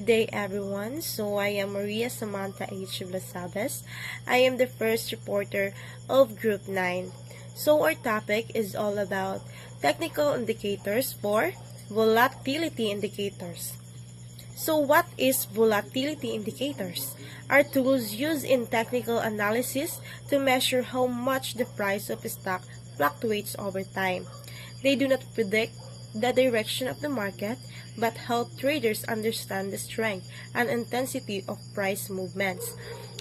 Good day, everyone. So, I am Maria Samantha H. Blasabes. I am the first reporter of Group 9. So, our topic is all about technical indicators for volatility indicators. So, what is volatility indicators? Are tools used in technical analysis to measure how much the price of a stock fluctuates over time. They do not predict the direction of the market, but help traders understand the strength and intensity of price movements.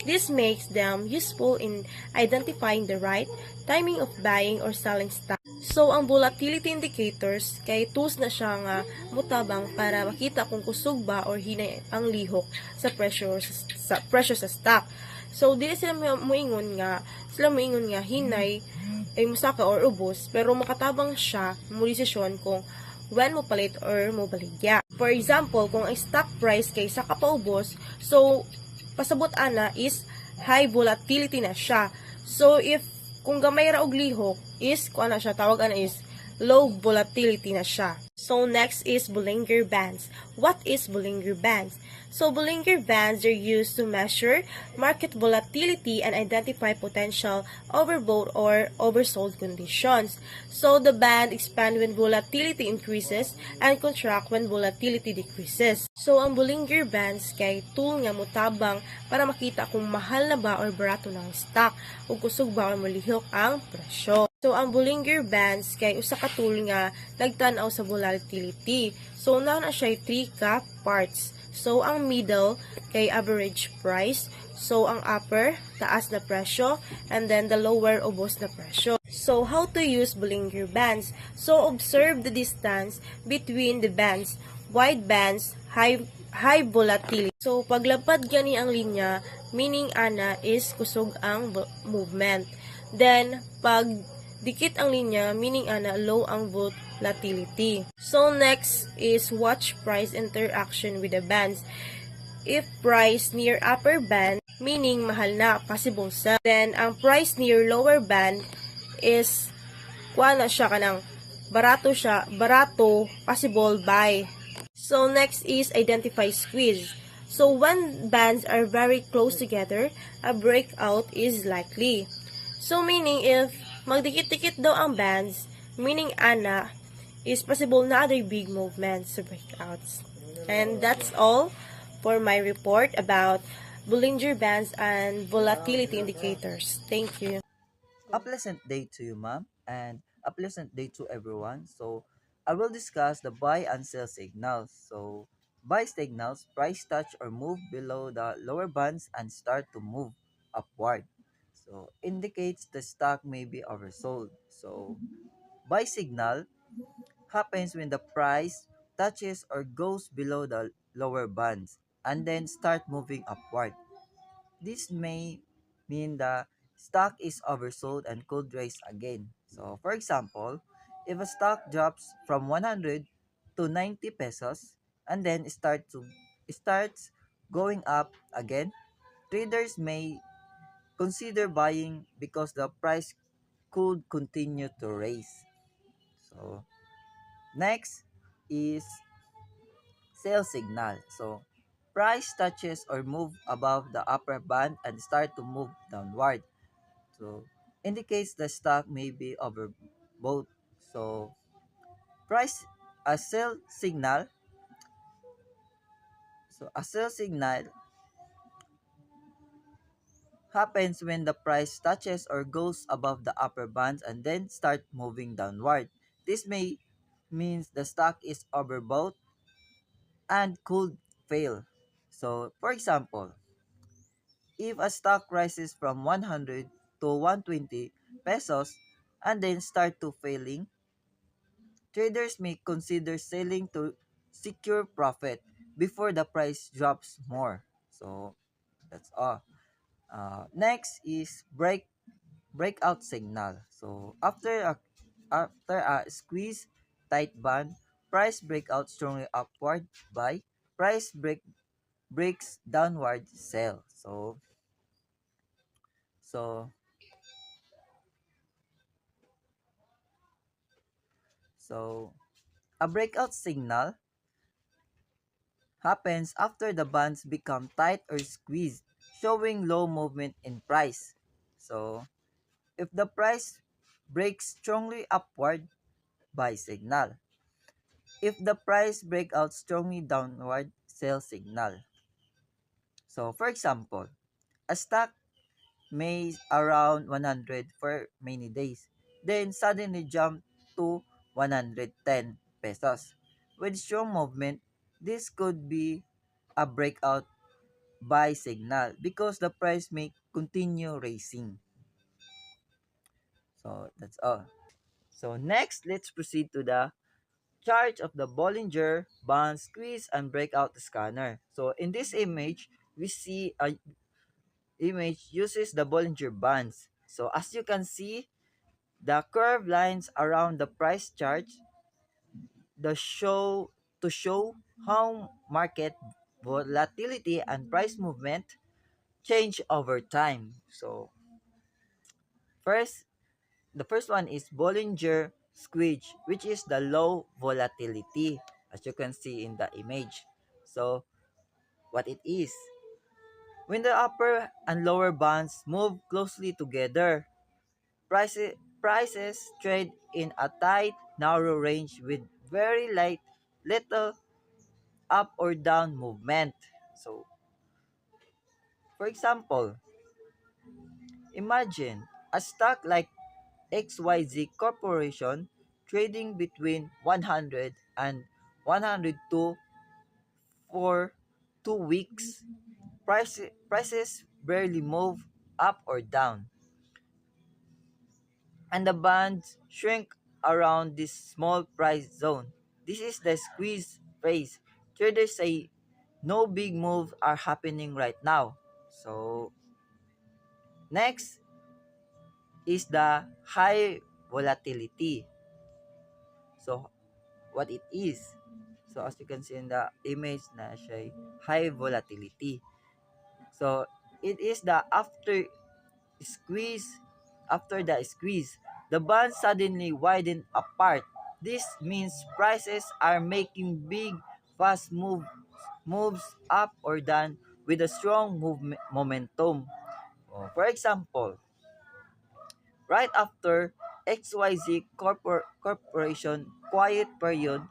This makes them useful in identifying the right timing of buying or selling stock. So, ang volatility indicators, kay tools na siya nga mutabang para makita kung kusog ba or hinay ang lihok sa presyo sa stock. So, dili sila muingon nga hinay ay musaka or ubos, pero makatabang siya mo desisyon kung when mo palit or mo baligya. For example, kung ang stock price kay sa kapaubos, so pasabot ana is high volatility na siya. So if kung gamay ra og lihok is kuan na siya, tawag ana is low volatility na siya. So next is Bollinger Bands. What is Bollinger Bands? So Bollinger Bands are used to measure market volatility and identify potential overbought or oversold conditions. So the band expand when volatility increases and contract when volatility decreases. So ang Bollinger Bands kay tool nga mutabang para makita kung mahal na ba or barato ng stock o kusog ba or malihok ang presyo. So ang Bollinger Bands kay usa ka tool nga nagtan-aw sa volatility. So na siya 3 ka parts. So ang middle kay average price. So ang upper taas na presyo and then the lower ubos na presyo. So how to use Bollinger Bands? So observe the distance between the bands. Wide bands, high volatility. So paglapad gani ang linya, meaning ana is kusog ang movement. Then pag dikit ang linya, meaning ana low ang volatility. So next is watch price interaction with the bands. If price near upper band, meaning mahal na, possible sell. Then ang price near lower band is kuha na siya kanang barato siya, barato, possible buy. So next is identify squeeze. So when bands are very close together, a breakout is likely. So meaning if magdikit-dikit daw ang bands, meaning ana, is possible na other big movements to breakouts. And that's all for my report about Bollinger Bands and volatility indicators. Thank you. A pleasant day to you, ma'am, and a pleasant day to everyone. So, I will discuss the buy and sell signals. So, buy signals, price touch or move below the lower bands and start to move upward. So, indicates the stock may be oversold. So, buy signal happens when the price touches or goes below the lower bands and then start moving upward. This may mean the stock is oversold and could rise again. So, for example, if a stock drops from 100 to 90 pesos and then starts going up again, traders may consider buying because the price could continue to rise. So, next is sell signal. So, price touches or move above the upper band and start to move downward. So, indicates the stock may be overbought. So, price a sell signal. So, a sell signal happens when the price touches or goes above the upper bands and then start moving downward. This may means the stock is overbought and could fail. So, for example, if a stock rises from 100 to 120 pesos and then start to failing, traders may consider selling to secure profit before the price drops more. So that's all. Next is breakout signal. So after a squeeze tight band, price breakout strongly upward buy, price breaks downward sell. So so a breakout signal happens after the bands become tight or squeezed, showing low movement in price. So, if the price breaks strongly upward, buy signal. If the price break out strongly downward, sell signal. So, for example, a stock may around 100 for many days, then suddenly jump to 110 pesos. With strong movement, this could be a breakout buy signal because the price may continue raising. So that's all. So next, let's proceed to the chart of the Bollinger Band squeeze and breakout scanner. So in this image, we see a image uses the Bollinger Bands. So as you can see, the curved lines around the price chart the show to show how market volatility and price movement change over time. So first, the first one is Bollinger Squeeze, which is the low volatility, as you can see in the image. So what it is, when the upper and lower bands move closely together, prices trade in a tight, narrow range with very light, little up or down movement. So, for example, imagine a stock like XYZ Corporation trading between 100 and 102 for 2 weeks. Prices barely move up or down, and the bands shrink around this small price zone. This is the squeeze phase. Traders say no big moves are happening right now. So next is the high volatility. So what it is. So as you can see in the image na siya high volatility. So it is the squeeze after the squeeze, the band suddenly widen apart. This means prices are making big fast moves up or down with a strong momentum. For example, right after XYZ Corporation quiet period,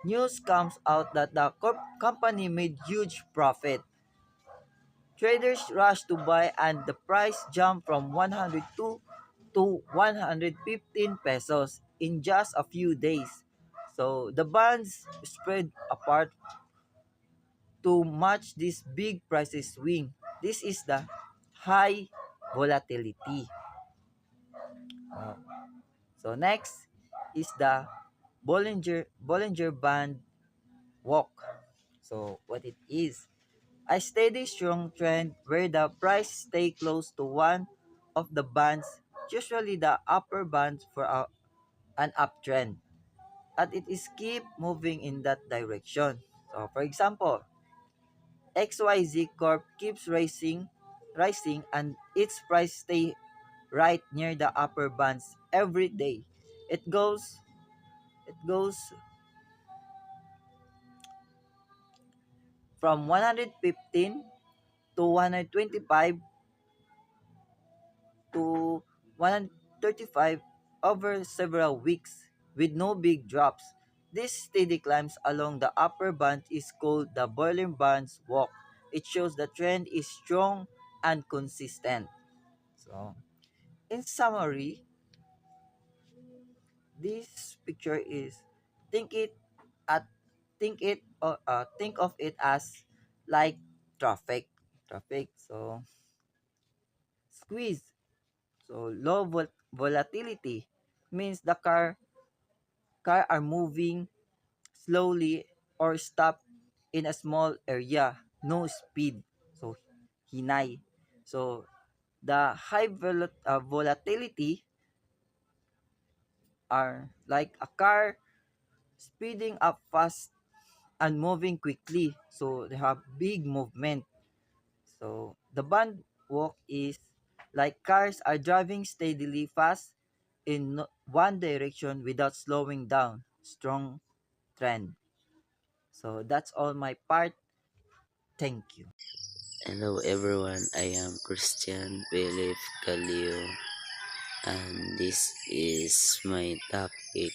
news comes out that the company made huge profit. Traders rushed to buy and the price jumped from 102 to 115 pesos in just a few days. So the bonds spread apart to match this big prices swing. This is the high volatility. Uh, so next is the Bollinger Band walk. So what it is, a steady strong trend where the price stay close to one of the bands, usually the upper band for an uptrend, and it is keep moving in that direction. So for example, XYZ Corp keeps rising and its price stay right near the upper bands every day. It goes from 115 to 125 to 135 over several weeks with no big drops. This steady climbs along the upper band is called the boiling bands walk. It shows the trend is strong and consistent. So, in summary, this picture is think it at think of it as like traffic. So, squeeze. So, low volatility means the car are moving slowly or stop in a small area, no speed. So hinay. So the high volatility are like a car speeding up fast and moving quickly. So they have big movement. So the band walk is like cars are driving steadily fast in one direction without slowing down. Strong trend. So that's all my part. Thank you. Hello everyone, I am Christian Philip Calio and this is my topic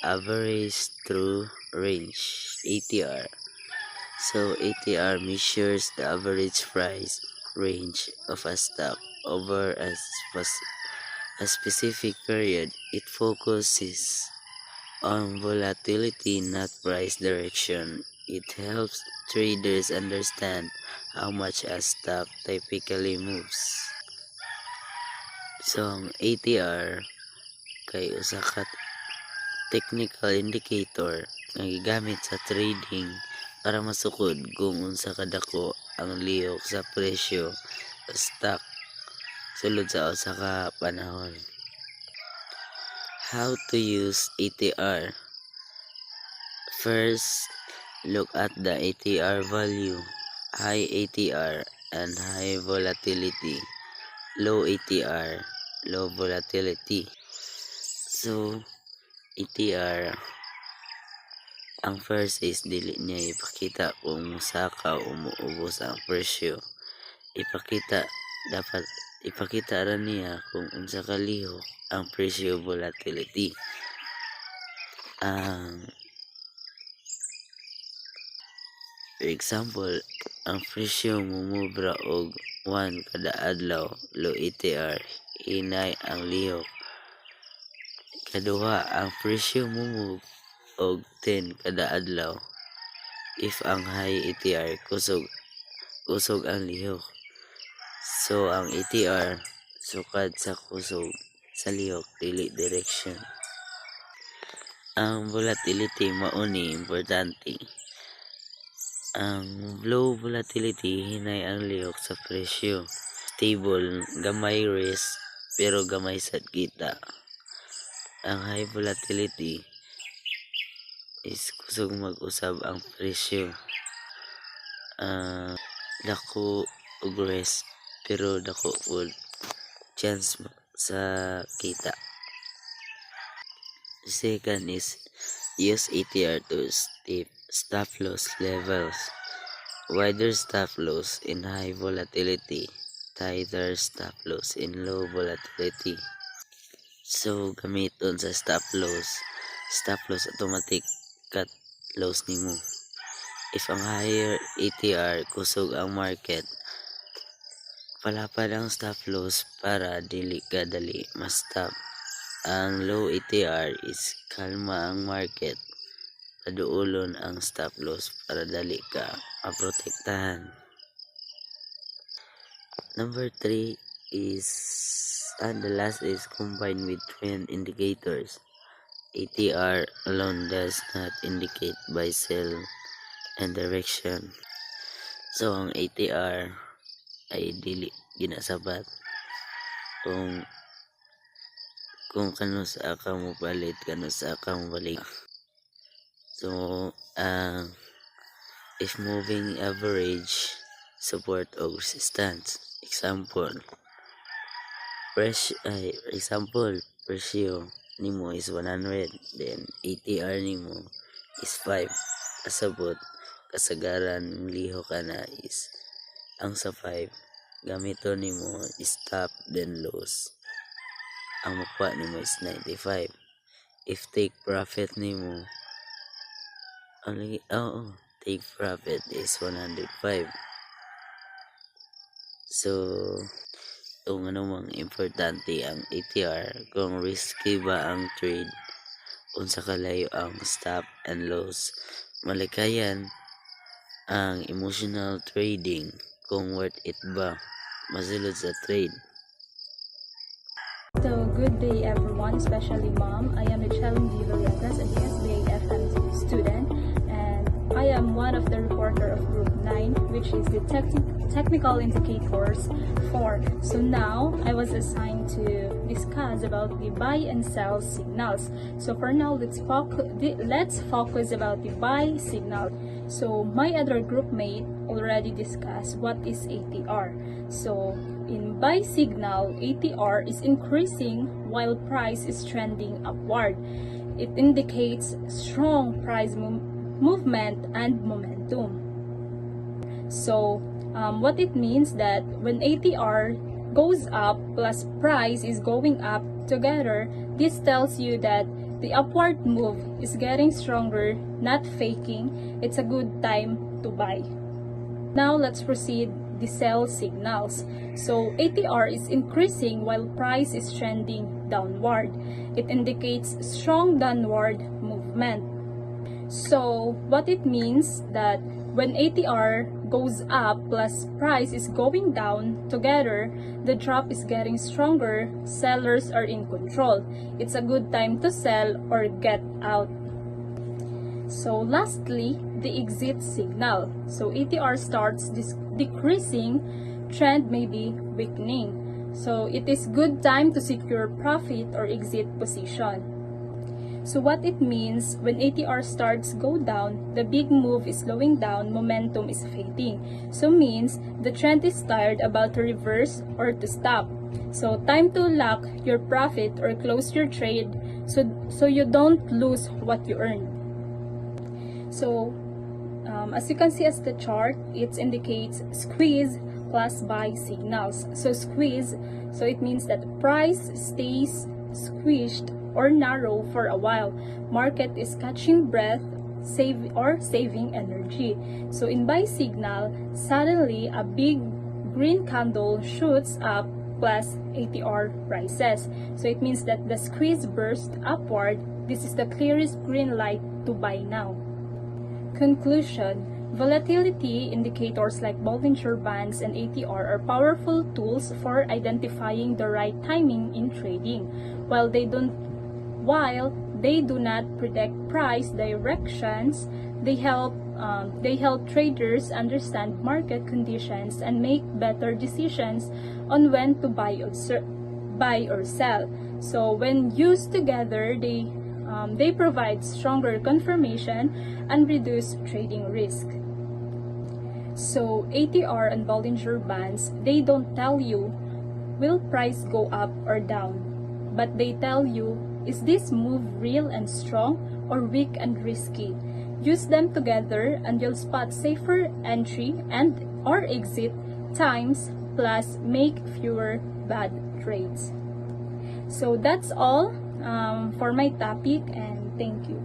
average true range ATR. So ATR measures the average price range of a stock over a specific period. It focuses on volatility, not price direction. It helps traders understand how much a stock typically moves. So, ang ATR kay usa ka technical indicator nga gigamit sa trading para masukod kung unsa kadako ang lihok sa presyo sa stock sulod sa usa ka panahon. How to use ATR? First, look at the ATR value, high ATR and high volatility, low ATR, low volatility. So, ATR, ang first is dili niya ipakita kung saka umuubos ang presyo. Dapat ipakita ra niya kung unsa kalihok ang presyo volatility. For example, ang presyo mumubra og 1 kada adlaw, low ATR, hinay ang lihok. Kaduha, ang presyo mumove og 10 kada adlaw. If ang high ATR kusog ang lihok. So ang ATR sukad sa kusog sa lihok dili direction. Ang volatility mao ni importante. Ang low volatility hinay ang lihok sa presyo. Stable, gamay risk pero gamay sad kita. Ang high volatility is kusog mag-usab ang presyo. Dako og risk pero dako ug chance sa kita. Second is use ATR to stop loss levels. Wider stop loss in high volatility, tighter stop loss in low volatility. So gamiton sa stop loss automatic cut loss nimo. If ang higher ATR kusog ang market, palapad ang stop loss para dili ka dali ma-stop. Ang low ATR is kalma ang market, paduulon ang stop loss para dali ka maprotektahan. Number 3 is, and the last is combined with trend indicators. ATR alone does not indicate buy, sell, and direction. So, ang ATR ay dili ginasabat kung kano sa ka mo palit, kano sa ka mo balik. So, if moving average, support o resistance. Example, presyo nimo is 100, then ATR nimo is 5. Kasabot, kasagaran liho ka na is ang sa 5, gamito nimo is stop then loss. Ang makuha nimo is 95. If take profit nimo, take profit is 105. So, kung ano mang importante ang ATR, kung risky ba ang trade, unsa kalayo ang stop and loss, malikayan ang emotional trading, kung worth it ba masulod sa trade. So, good day everyone, especially mom. I am Michelle Villegas, an SBA FM student, and I am one of the reporter of Group 9, which is the technical indicators 4. So now, I was assigned to discuss about the buy and sell signals. So for now, let's focus about the buy signal. So my other group mate already discussed what is ATR. So in buy signal, ATR is increasing while price is trending upward. It indicates strong movement and momentum. So, what it means that when ATR goes up plus price is going up together, this tells you that the upward move is getting stronger, not faking. It's a good time to buy. Now let's proceed the sell signals. So ATR is increasing while price is trending downward. It indicates strong downward movement. So what it means that when ATR goes up plus price is going down together, the drop is getting stronger, sellers are in control. It's a good time to sell or get out. So lastly, the exit signal. So ATR starts decreasing, trend may be weakening. So it is good time to secure profit or exit position. So what it means, when ATR starts go down, the big move is slowing down, momentum is fading. So means the trend is tired, about to reverse or to stop. So time to lock your profit or close your trade so you don't lose what you earned. So as you can see as the chart, it indicates squeeze plus buy signals. So squeeze, so it means that price stays squeezed or narrow for a while. Market is catching breath, saving energy. So in buy signal, suddenly a big green candle shoots up plus ATR rises. So it means that the squeeze burst upward. This is the clearest green light to buy now. Conclusion. Volatility indicators like Bollinger Bands and ATR are powerful tools for identifying the right timing in trading. While they do not predict price directions, they help traders understand market conditions and make better decisions on when to buy or sell. So when used together, they provide stronger confirmation and reduce trading risk. So ATR and Bollinger Bands, they don't tell you will price go up or down, but they tell you, is this move real and strong or weak and risky? Use them together and you'll spot safer entry and or exit times, plus make fewer bad trades. So that's all for my topic, and thank you.